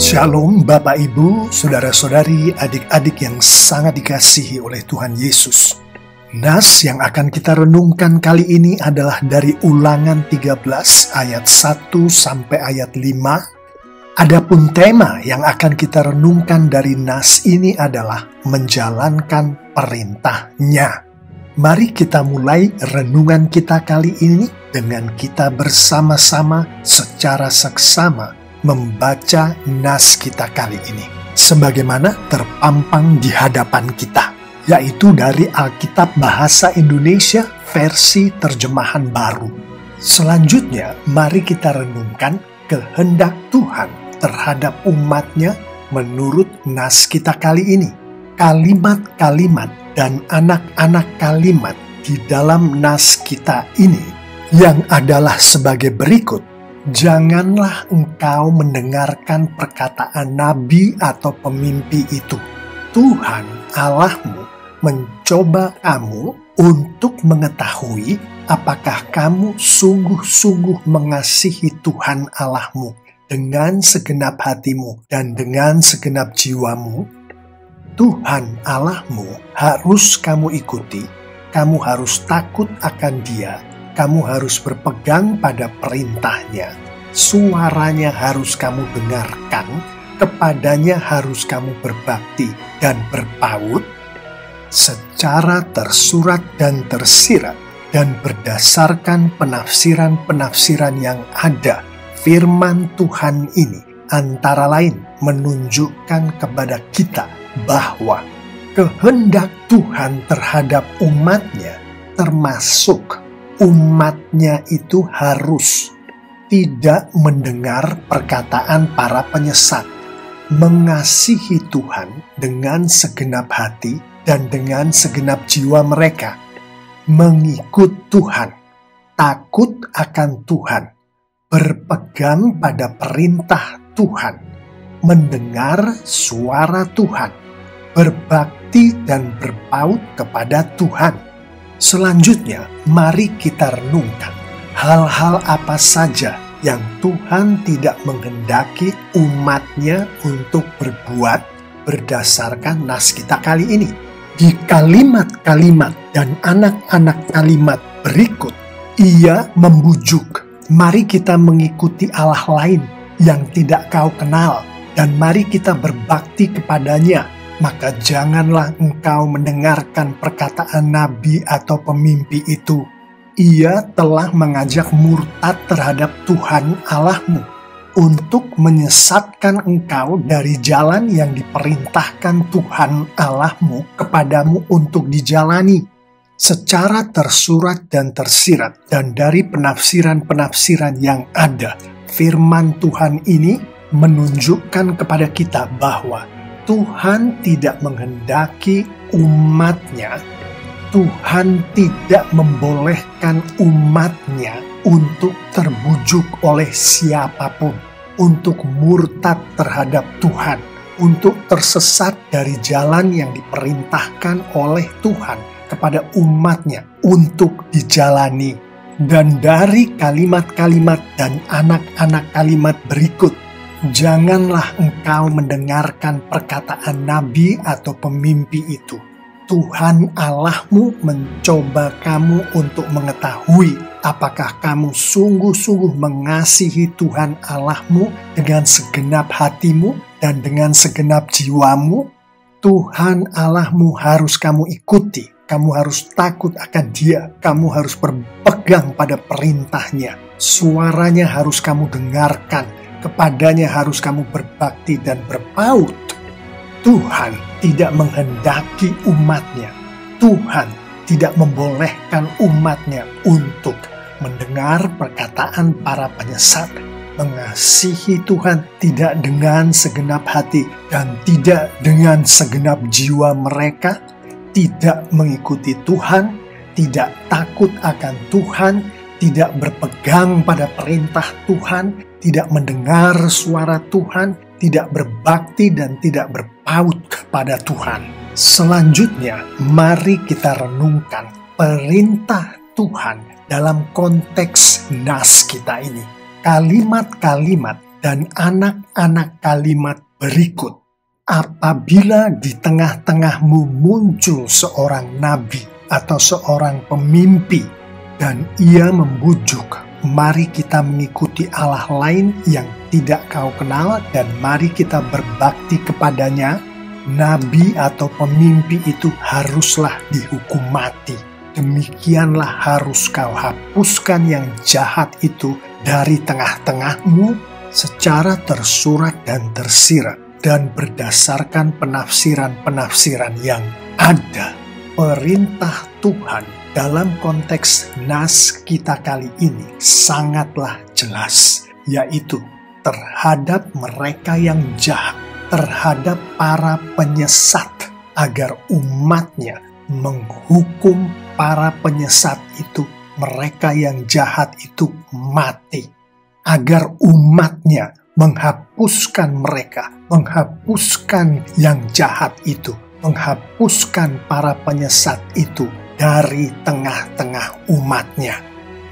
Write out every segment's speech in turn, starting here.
Shalom Bapak Ibu, Saudara-saudari, adik-adik yang sangat dikasihi oleh Tuhan Yesus. Nas yang akan kita renungkan kali ini adalah dari Ulangan 13 ayat 1 sampai ayat 5. Adapun tema yang akan kita renungkan dari nas ini adalah menjalankan perintahnya. Mari kita mulai renungan kita kali ini dengan kita bersama-sama secara seksama membaca nas kita kali ini sebagaimana terpampang di hadapan kita, yaitu dari Alkitab Bahasa Indonesia versi terjemahan baru. Selanjutnya, mari kita renungkan kehendak Tuhan terhadap umatnya menurut nas kita kali ini. Kalimat-kalimat dan anak-anak kalimat di dalam nas kita ini yang adalah sebagai berikut. Janganlah engkau mendengarkan perkataan nabi atau pemimpi itu. Tuhan Allahmu mencoba kamu untuk mengetahui apakah kamu sungguh-sungguh mengasihi Tuhan Allahmu dengan segenap hatimu dan dengan segenap jiwamu. Tuhan Allahmu harus kamu ikuti, kamu harus takut akan Dia. Kamu harus berpegang pada perintahnya. Suaranya harus kamu dengarkan, kepadanya harus kamu berbakti dan berpaut secara tersurat dan tersirat dan berdasarkan penafsiran-penafsiran yang ada. Firman Tuhan ini antara lain menunjukkan kepada kita bahwa kehendak Tuhan terhadap umatnya termasuk umatnya itu harus tidak mendengar perkataan para penyesat, mengasihi Tuhan dengan segenap hati dan dengan segenap jiwa mereka, mengikut Tuhan, takut akan Tuhan, berpegang pada perintah Tuhan, mendengar suara Tuhan, berbakti dan berpaut kepada Tuhan. Selanjutnya, mari kita renungkan hal-hal apa saja yang Tuhan tidak menghendaki umatnya untuk berbuat berdasarkan nas kita kali ini. Di kalimat-kalimat dan anak-anak kalimat berikut, Ia membujuk, mari kita mengikuti Allah lain yang tidak kau kenal, dan mari kita berbakti kepadanya. Maka janganlah engkau mendengarkan perkataan nabi atau pemimpi itu. Ia telah mengajak murtad terhadap Tuhan Allahmu untuk menyesatkan engkau dari jalan yang diperintahkan Tuhan Allahmu kepadamu untuk dijalani. Secara tersurat dan tersirat dan dari penafsiran-penafsiran yang ada, firman Tuhan ini menunjukkan kepada kita bahwa Tuhan tidak menghendaki umatnya, Tuhan tidak membolehkan umatnya untuk terbujuk oleh siapapun, untuk murtad terhadap Tuhan, untuk tersesat dari jalan yang diperintahkan oleh Tuhan kepada umatnya untuk dijalani. Dan dari kalimat-kalimat dan anak-anak kalimat berikut, janganlah engkau mendengarkan perkataan nabi atau pemimpi itu. Tuhan Allahmu mencoba kamu untuk mengetahui apakah kamu sungguh-sungguh mengasihi Tuhan Allahmu dengan segenap hatimu dan dengan segenap jiwamu. Tuhan Allahmu harus kamu ikuti, kamu harus takut akan Dia, kamu harus berpegang pada perintahnya. Suaranya harus kamu dengarkan, kepadanya harus kamu berbakti dan berpaut. Tuhan tidak menghendaki umatnya, Tuhan tidak membolehkan umatnya untuk mendengar perkataan para penyesat, mengasihi Tuhan tidak dengan segenap hati dan tidak dengan segenap jiwa mereka, tidak mengikuti Tuhan, tidak takut akan Tuhan, tidak berpegang pada perintah Tuhan, tidak mendengar suara Tuhan, tidak berbakti dan tidak berpaut kepada Tuhan. Selanjutnya, mari kita renungkan perintah Tuhan dalam konteks nas kita ini. Kalimat-kalimat dan anak-anak kalimat berikut. Apabila di tengah-tengahmu muncul seorang nabi atau seorang pemimpi, dan ia membujuk, mari kita mengikuti Allah lain yang tidak kau kenal, dan mari kita berbakti kepadanya, nabi atau pemimpi itu haruslah dihukum mati. Demikianlah harus kau hapuskan yang jahat itu dari tengah-tengahmu secara tersurat dan tersirat, dan berdasarkan penafsiran-penafsiran yang ada. Perintah Tuhan dalam konteks nas kita kali ini sangatlah jelas, yaitu terhadap mereka yang jahat, terhadap para penyesat, agar umatnya menghukum para penyesat itu, mereka yang jahat itu mati, agar umatnya menghapuskan mereka, menghapuskan yang jahat itu, menghapuskan para penyesat itu dari tengah-tengah umatnya.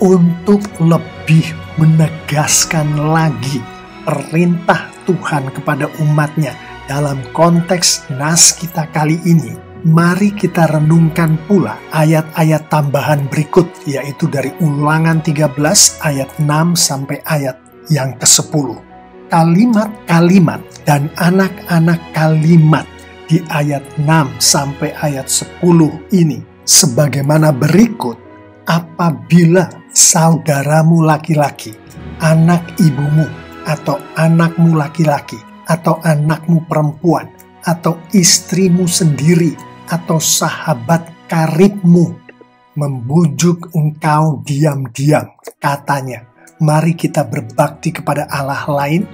Untuk lebih menegaskan lagi perintah Tuhan kepada umatnya dalam konteks nas kita kali ini, mari kita renungkan pula ayat-ayat tambahan berikut, yaitu dari Ulangan 13 ayat 6 sampai ayat yang ke-10. Kalimat-kalimat dan anak-anak kalimat di ayat 6 sampai ayat 10 ini sebagaimana berikut. Apabila saudaramu laki-laki, anak ibumu, atau anakmu laki-laki, atau anakmu perempuan, atau istrimu sendiri, atau sahabat karibmu membujuk engkau diam-diam, katanya, mari kita berbakti kepada Allah lain,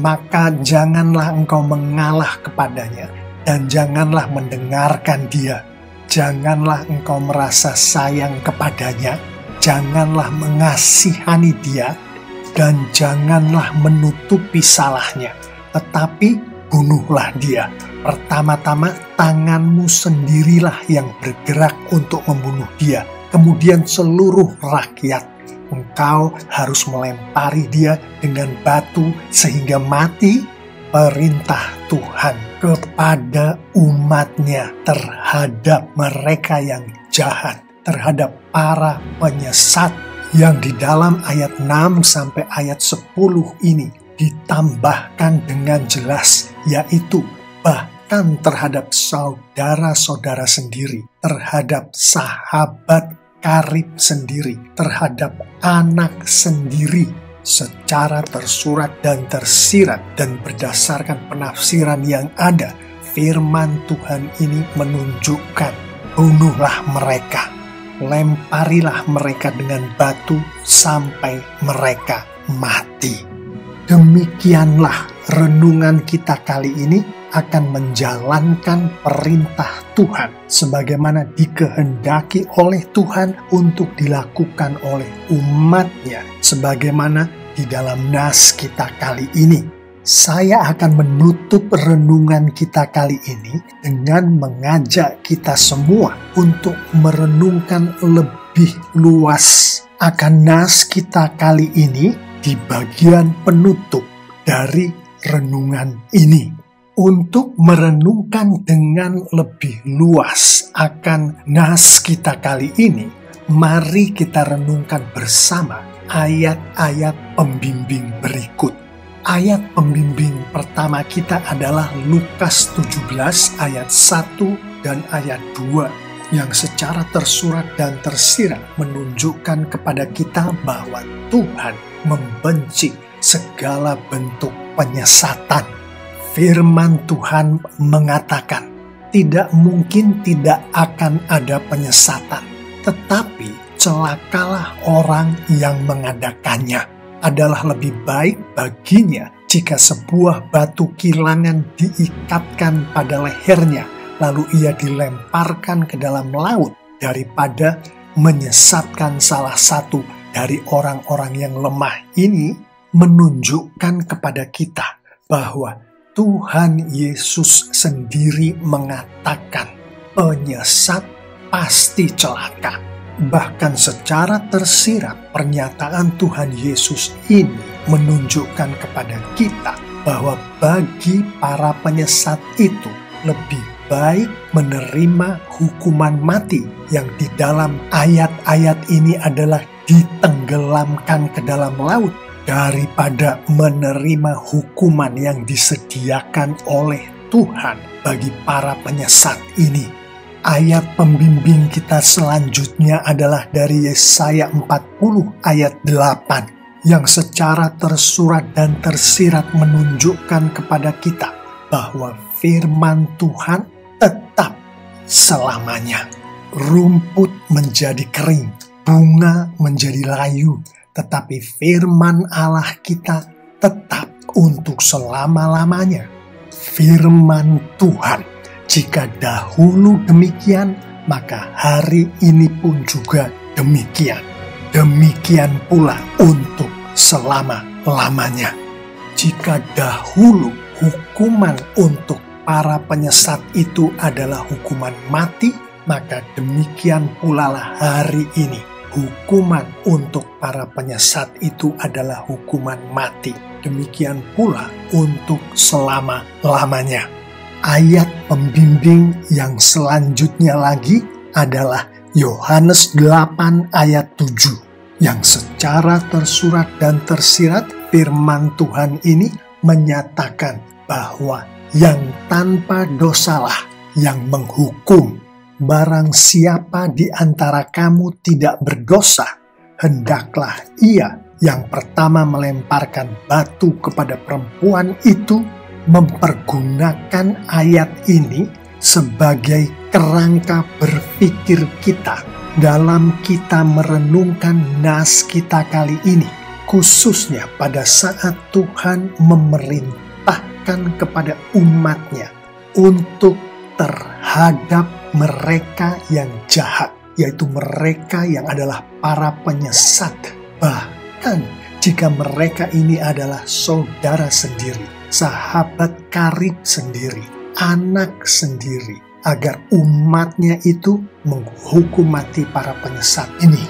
maka janganlah engkau mengalah kepadanya, dan janganlah mendengarkan dia. Janganlah engkau merasa sayang kepadanya, janganlah mengasihani dia, dan janganlah menutupi salahnya, tetapi bunuhlah dia. Pertama-tama tanganmu sendirilah yang bergerak untuk membunuh dia, kemudian seluruh rakyat. Engkau harus melempari dia dengan batu sehingga mati. Perintah Tuhan kepada umatnya terhadap mereka yang jahat, terhadap para penyesat, yang di dalam ayat 6 sampai ayat 10 ini ditambahkan dengan jelas, yaitu bahkan terhadap saudara-saudara sendiri, terhadap sahabat karib sendiri, terhadap anak sendiri, secara tersurat dan tersirat, dan berdasarkan penafsiran yang ada, firman Tuhan ini menunjukkan, bunuhlah mereka, lemparilah mereka dengan batu sampai mereka mati. Demikianlah renungan kita kali ini akan menjalankan perintah Tuhan sebagaimana dikehendaki oleh Tuhan untuk dilakukan oleh umatnya, sebagaimana di dalam nas kita kali ini. Saya akan menutup renungan kita kali ini dengan mengajak kita semua untuk merenungkan lebih luas akan nas kita kali ini di bagian penutup dari renungan ini. Untuk merenungkan dengan lebih luas akan nas kita kali ini, mari kita renungkan bersama ayat-ayat pembimbing berikut. Ayat pembimbing pertama kita adalah Lukas 17 ayat 1 dan ayat 2, yang secara tersurat dan tersirat menunjukkan kepada kita bahwa Tuhan membenci segala bentuk penyesatan. Firman Tuhan mengatakan, tidak mungkin tidak akan ada penyesatan, tetapi celakalah orang yang mengadakannya. Adalah lebih baik baginya jika sebuah batu kilangan diikatkan pada lehernya, lalu ia dilemparkan ke dalam laut, daripada menyesatkan salah satu dari orang-orang yang lemah ini. Menunjukkan kepada kita bahwa Tuhan Yesus sendiri mengatakan penyesat pasti celaka. Bahkan secara tersirat pernyataan Tuhan Yesus ini menunjukkan kepada kita bahwa bagi para penyesat itu lebih baik menerima hukuman mati yang di dalam ayat-ayat ini adalah ditenggelamkan ke dalam laut daripada menerima hukuman yang disediakan oleh Tuhan bagi para penyesat ini. Ayat pembimbing kita selanjutnya adalah dari Yesaya 40 ayat 8 yang secara tersurat dan tersirat menunjukkan kepada kita bahwa firman Tuhan tetap selamanya. Rumput menjadi kering, bunga menjadi layu, tetapi firman Allah kita tetap untuk selama-lamanya. Firman Tuhan, jika dahulu demikian, maka hari ini pun juga demikian. Demikian pula untuk selama-lamanya. Jika dahulu hukuman untuk para penyesat itu adalah hukuman mati, maka demikian pula lah hari ini. Hukuman untuk para penyesat itu adalah hukuman mati. Demikian pula untuk selama-lamanya. Ayat pembimbing yang selanjutnya lagi adalah Yohanes 8 ayat 7. Yang secara tersurat dan tersirat firman Tuhan ini menyatakan bahwa yang tanpa dosalah yang menghukum. Barang siapa di antara kamu tidak berdosa, hendaklah ia yang pertama melemparkan batu kepada perempuan itu, mempergunakan ayat ini sebagai kerangka berpikir kita dalam kita merenungkan nas kita kali ini, khususnya pada saat Tuhan memerintahkan kepada umatnya untuk terhadap mereka yang jahat, yaitu mereka yang adalah para penyesat. Bahkan jika mereka ini adalah saudara sendiri, sahabat karib sendiri, anak sendiri, agar umatnya itu menghukum mati para penyesat ini,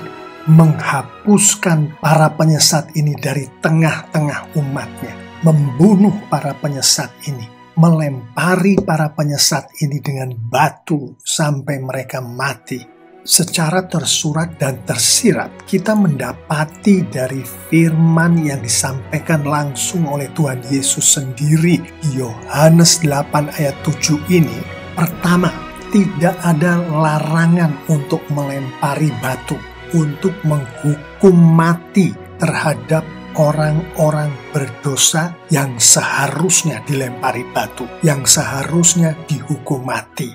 menghapuskan para penyesat ini dari tengah-tengah umatnya, membunuh para penyesat ini, melempari para penyesat ini dengan batu sampai mereka mati. Secara tersurat dan tersirat kita mendapati dari firman yang disampaikan langsung oleh Tuhan Yesus sendiri di Yohanes 8 ayat 7 ini. Pertama, tidak ada larangan untuk melempari batu, untuk menghukum mati terhadap orang-orang berdosa yang seharusnya dilempari batu, yang seharusnya dihukum mati.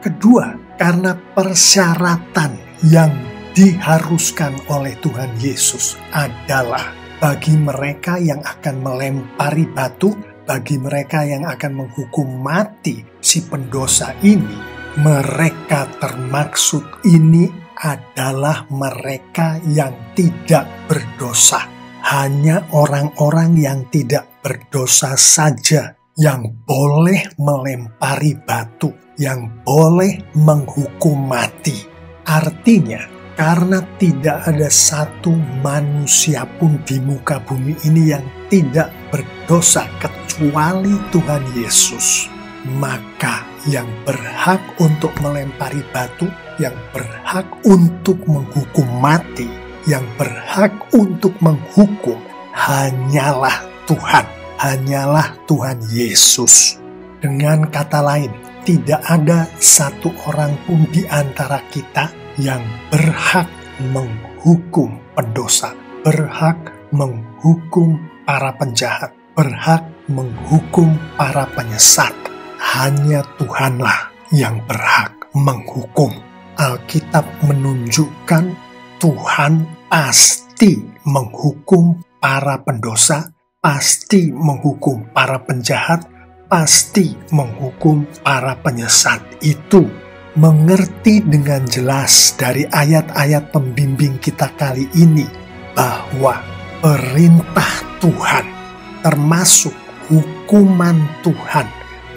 Kedua, karena persyaratan yang diharuskan oleh Tuhan Yesus adalah bagi mereka yang akan melempari batu, bagi mereka yang akan menghukum mati si pendosa ini, mereka termaksud ini adalah mereka yang tidak berdosa. Hanya orang-orang yang tidak berdosa saja yang boleh melempari batu, yang boleh menghukum mati. Artinya, karena tidak ada satu manusia pun di muka bumi ini yang tidak berdosa kecuali Tuhan Yesus, maka yang berhak untuk melempari batu, yang berhak untuk menghukum mati, yang berhak untuk menghukum hanyalah Tuhan, hanyalah Tuhan Yesus. Dengan kata lain, tidak ada satu orang pun di antara kita yang berhak menghukum pendosa, berhak menghukum para penjahat, berhak menghukum para penyesat. Hanya Tuhanlah yang berhak menghukum. Alkitab menunjukkan Tuhan pasti menghukum para pendosa, pasti menghukum para penjahat, pasti menghukum para penyesat. Itu mengerti dengan jelas dari ayat-ayat pembimbing kita kali ini bahwa perintah Tuhan termasuk hukuman Tuhan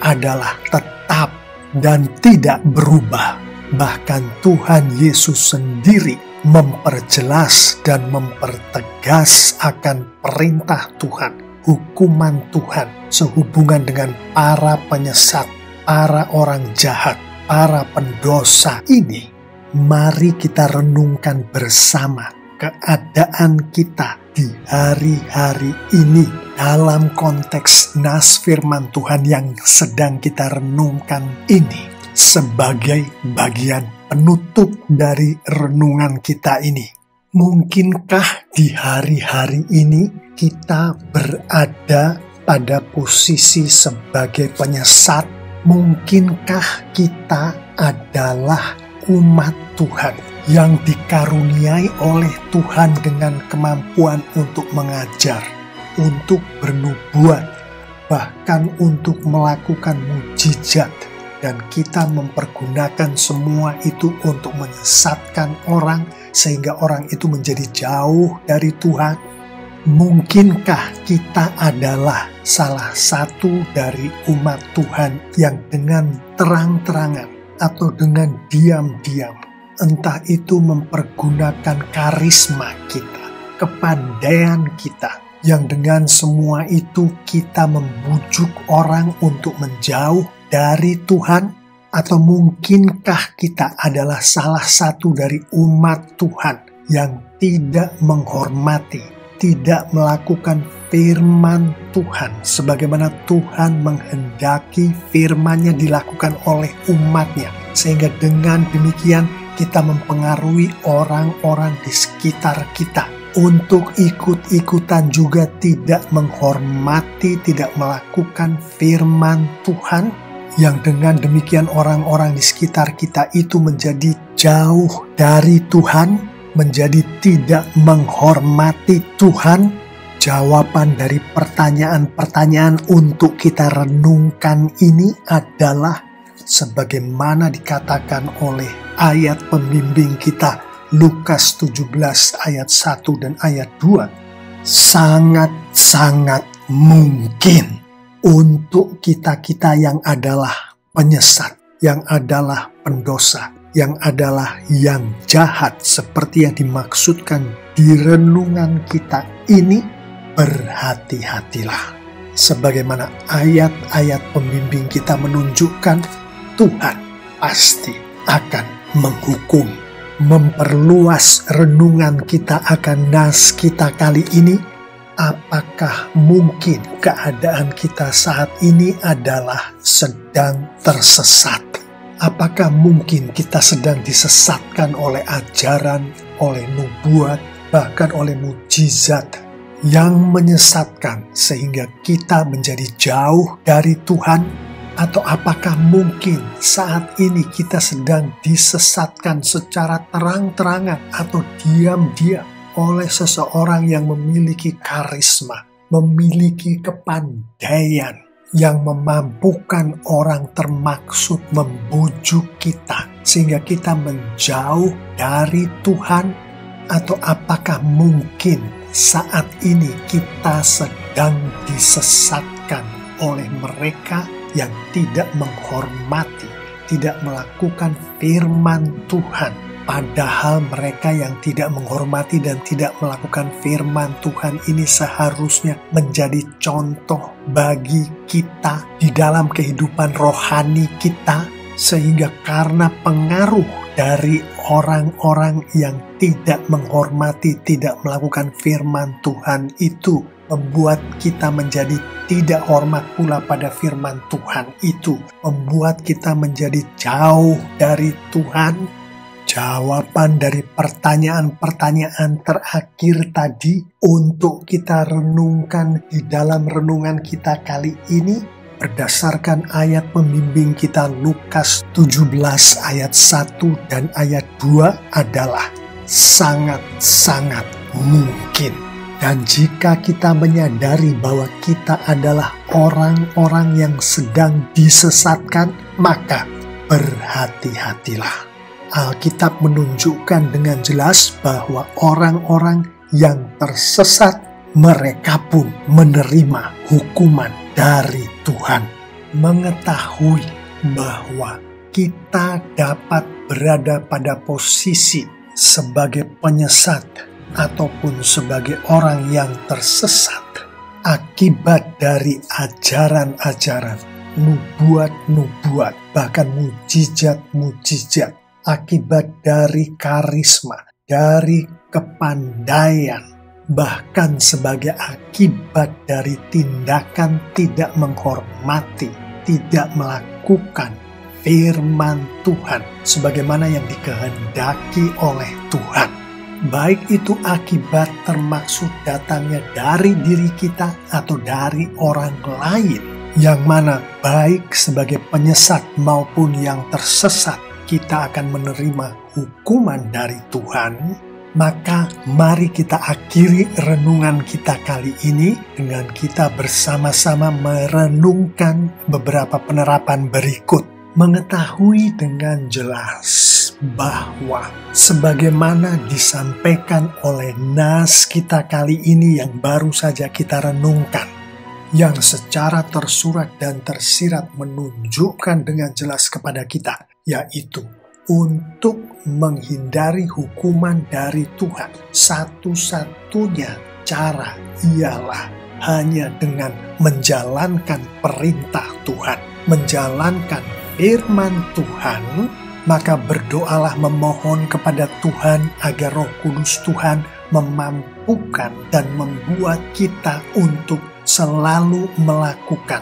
adalah tetap dan tidak berubah. Bahkan Tuhan Yesus sendiri memperjelas dan mempertegas akan perintah Tuhan, hukuman Tuhan sehubungan dengan para penyesat, para orang jahat, para pendosa ini. Mari kita renungkan bersama keadaan kita di hari-hari ini dalam konteks nas firman Tuhan yang sedang kita renungkan ini sebagai bagian penutup dari renungan kita ini. Mungkinkah di hari-hari ini kita berada pada posisi sebagai penyesat? Mungkinkah kita adalah umat Tuhan yang dikaruniai oleh Tuhan dengan kemampuan untuk mengajar, untuk bernubuat, bahkan untuk melakukan mukjizat, dan kita mempergunakan semua itu untuk menyesatkan orang sehingga orang itu menjadi jauh dari Tuhan? Mungkinkah kita adalah salah satu dari umat Tuhan yang dengan terang-terangan atau dengan diam-diam, entah itu mempergunakan karisma kita, kepandaian kita, yang dengan semua itu kita membujuk orang untuk menjauh dari Tuhan? Atau mungkinkah kita adalah salah satu dari umat Tuhan yang tidak menghormati, tidak melakukan firman Tuhan sebagaimana Tuhan menghendaki firman-Nya dilakukan oleh umat-Nya, sehingga dengan demikian kita mempengaruhi orang-orang di sekitar kita untuk ikut-ikutan juga tidak menghormati, tidak melakukan firman Tuhan, yang dengan demikian orang-orang di sekitar kita itu menjadi jauh dari Tuhan, menjadi tidak menghormati Tuhan? Jawaban dari pertanyaan-pertanyaan untuk kita renungkan ini adalah sebagaimana dikatakan oleh ayat pembimbing kita, Lukas 17 ayat 1 dan ayat 2. Sangat-sangat mungkin untuk kita-kita yang adalah penyesat, yang adalah pendosa, yang adalah yang jahat seperti yang dimaksudkan di renungan kita ini, berhati-hatilah. Sebagaimana ayat-ayat pembimbing kita menunjukkan, Tuhan pasti akan menghukum. Memperluas renungan kita akan nas kita kali ini, apakah mungkin keadaan kita saat ini adalah sedang tersesat? Apakah mungkin kita sedang disesatkan oleh ajaran, oleh nubuat, bahkan oleh mukjizat yang menyesatkan sehingga kita menjadi jauh dari Tuhan? Atau apakah mungkin saat ini kita sedang disesatkan secara terang-terangan atau diam-diam oleh seseorang yang memiliki karisma, memiliki kepandaian, yang memampukan orang termaksud membujuk kita sehingga kita menjauh dari Tuhan? Atau apakah mungkin saat ini kita sedang disesatkan oleh mereka yang tidak menghormati, tidak melakukan firman Tuhan? Padahal mereka yang tidak menghormati dan tidak melakukan firman Tuhan ini seharusnya menjadi contoh bagi kita di dalam kehidupan rohani kita, sehingga karena pengaruh dari orang-orang yang tidak menghormati, tidak melakukan firman Tuhan itu, membuat kita menjadi tidak hormat pula pada firman Tuhan itu, membuat kita menjadi jauh dari Tuhan. Jawaban dari pertanyaan-pertanyaan terakhir tadi untuk kita renungkan di dalam renungan kita kali ini berdasarkan ayat pembimbing kita Lukas 17 ayat 1 dan ayat 2 adalah sangat-sangat mungkin. Dan jika kita menyadari bahwa kita adalah orang-orang yang sedang disesatkan, maka berhati-hatilah. Alkitab menunjukkan dengan jelas bahwa orang-orang yang tersesat, mereka pun menerima hukuman dari Tuhan. Mengetahui bahwa kita dapat berada pada posisi sebagai penyesat ataupun sebagai orang yang tersesat akibat dari ajaran-ajaran, nubuat-nubuat, bahkan mujizat-mujizat, akibat dari karisma, dari kepandaian, bahkan sebagai akibat dari tindakan tidak menghormati, tidak melakukan firman Tuhan sebagaimana yang dikehendaki oleh Tuhan. Baik itu akibat termaksud datangnya dari diri kita atau dari orang lain, yang mana baik sebagai penyesat maupun yang tersesat kita akan menerima hukuman dari Tuhan. Maka mari kita akhiri renungan kita kali ini dengan kita bersama-sama merenungkan beberapa penerapan berikut. Mengetahui dengan jelas bahwa sebagaimana disampaikan oleh nas kita kali ini yang baru saja kita renungkan, yang secara tersurat dan tersirat menunjukkan dengan jelas kepada kita, yaitu untuk menghindari hukuman dari Tuhan. Satu-satunya cara ialah hanya dengan menjalankan perintah Tuhan, menjalankan firman Tuhan. Maka berdoalah memohon kepada Tuhan agar Roh Kudus Tuhan memampukan dan membuat kita untuk selalu melakukan,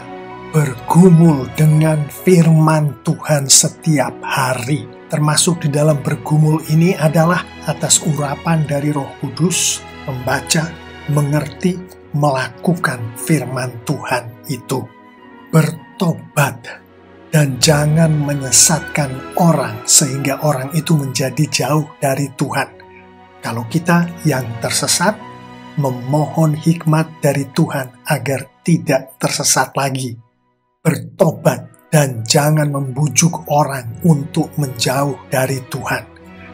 bergumul dengan firman Tuhan setiap hari. Termasuk di dalam bergumul ini adalah atas urapan dari Roh Kudus, membaca, mengerti, melakukan firman Tuhan itu. Bertobat dan jangan menyesatkan orang sehingga orang itu menjadi jauh dari Tuhan. Kalau kita yang tersesat, memohon hikmat dari Tuhan agar tidak tersesat lagi. Bertobat dan jangan membujuk orang untuk menjauh dari Tuhan.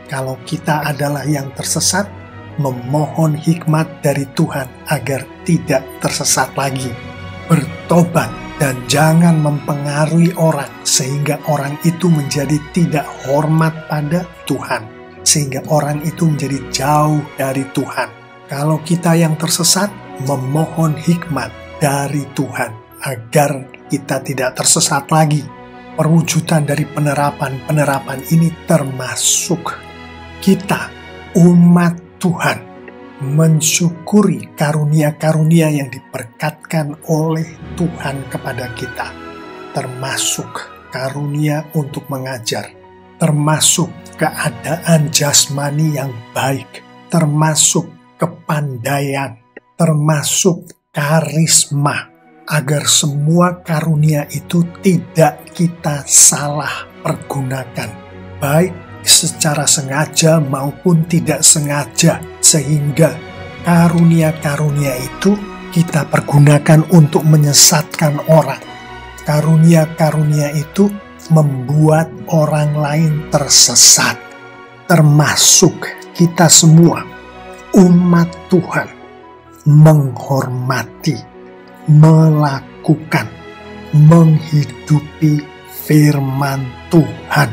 Kalau kita adalah yang tersesat, memohon hikmat dari Tuhan agar tidak tersesat lagi. Bertobat dan jangan mempengaruhi orang sehingga orang itu menjadi tidak hormat pada Tuhan, sehingga orang itu menjadi jauh dari Tuhan. Kalau kita yang tersesat, memohon hikmat dari Tuhan agar kita tidak tersesat lagi. Perwujudan dari penerapan ini termasuk kita, umat Tuhan, mensyukuri karunia-karunia yang diberkatkan oleh Tuhan kepada kita, termasuk karunia untuk mengajar, termasuk keadaan jasmani yang baik, termasuk kepandaian, termasuk karisma, agar semua karunia itu tidak kita salah pergunakan, baik secara sengaja maupun tidak sengaja, sehingga karunia-karunia itu kita pergunakan untuk menyesatkan orang. Karunia-karunia itu membuat orang lain tersesat, termasuk kita semua, umat Tuhan, menghormati, melakukan, menghidupi firman Tuhan,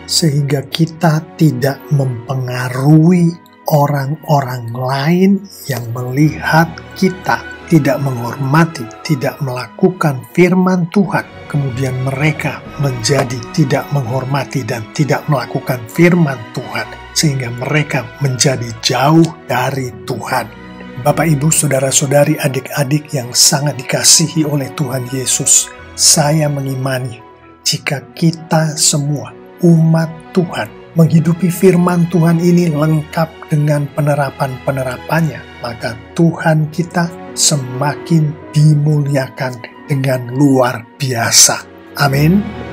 sehingga kita tidak mempengaruhi orang-orang lain yang melihat kita tidak menghormati, tidak melakukan firman Tuhan, kemudian mereka menjadi tidak menghormati dan tidak melakukan firman Tuhan, sehingga mereka menjadi jauh dari Tuhan. Bapak, Ibu, saudara-saudari, adik-adik yang sangat dikasihi oleh Tuhan Yesus, saya mengimani jika kita semua umat Tuhan menghidupi firman Tuhan ini lengkap dengan penerapan-penerapannya, maka Tuhan kita semakin dimuliakan dengan luar biasa. Amin.